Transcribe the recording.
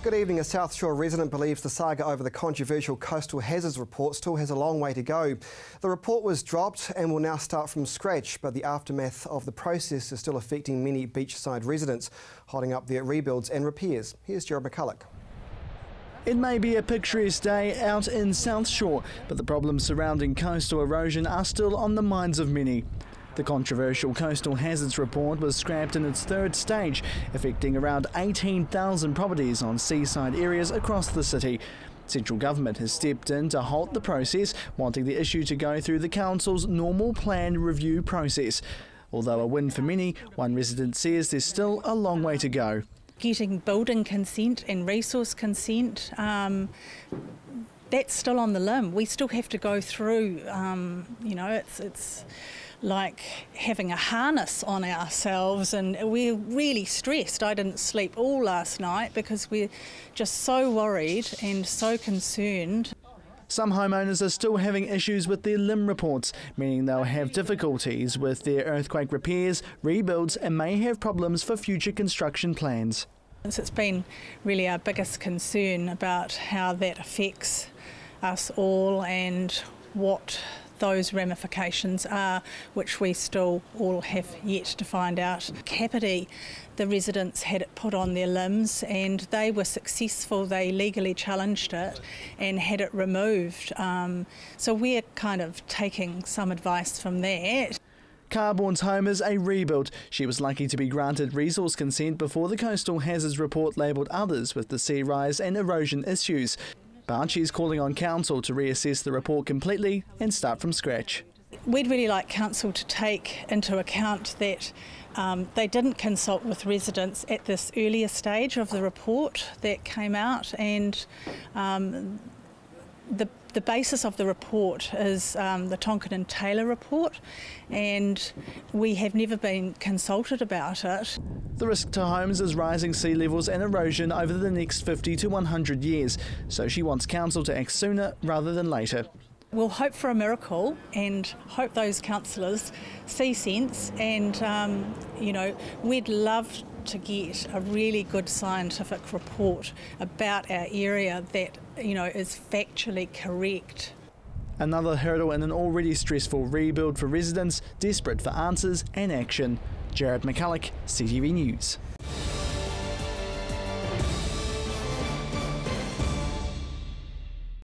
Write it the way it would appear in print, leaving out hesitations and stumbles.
Good evening. A Southshore resident believes the saga over the controversial coastal hazards report still has a long way to go. The report was dropped and will now start from scratch, but the aftermath of the process is still affecting many beachside residents, holding up their rebuilds and repairs. Here's Jared McCulloch. It may be a picturesque day out in Southshore, but the problems surrounding coastal erosion are still on the minds of many. The controversial Coastal Hazards Report was scrapped in its third stage, affecting around 18,000 properties on seaside areas across the city. Central government has stepped in to halt the process, wanting the issue to go through the council's normal plan review process. Although a win for many, one resident says there's still a long way to go. Getting building consent and resource consent, that's still on the limb. We still have to go through, it's like having a harness on ourselves, and we're really stressed. I didn't sleep all last night because we're just so worried and so concerned. Some homeowners are still having issues with their limb reports, meaning they'll have difficulties with their earthquake repairs, rebuilds, and may have problems for future construction plans. It's been really our biggest concern about how that affects us all and what those ramifications are, which we still all have yet to find out. Kapiti, the residents had it put on their limbs and they were successful. They legally challenged it and had it removed. So we're kind of taking some advice from that. Carborn's home is a rebuild. She was lucky to be granted resource consent before the Coastal Hazards Report labelled others with the sea rise and erosion issues. But she's calling on council to reassess the report completely and start from scratch. We'd really like council to take into account that they didn't consult with residents at this earlier stage of the report that came out, and the basis of the report is the Tonkin and Taylor report, and we have never been consulted about it. The risk to homes is rising sea levels and erosion over the next 50 to 100 years, so she wants council to act sooner rather than later. We'll hope for a miracle and hope those councillors see sense, and we'd love to get a really good scientific report about our area that is factually correct. Another hurdle in an already stressful rebuild for residents desperate for answers and action. Jared McCulloch, CTV News.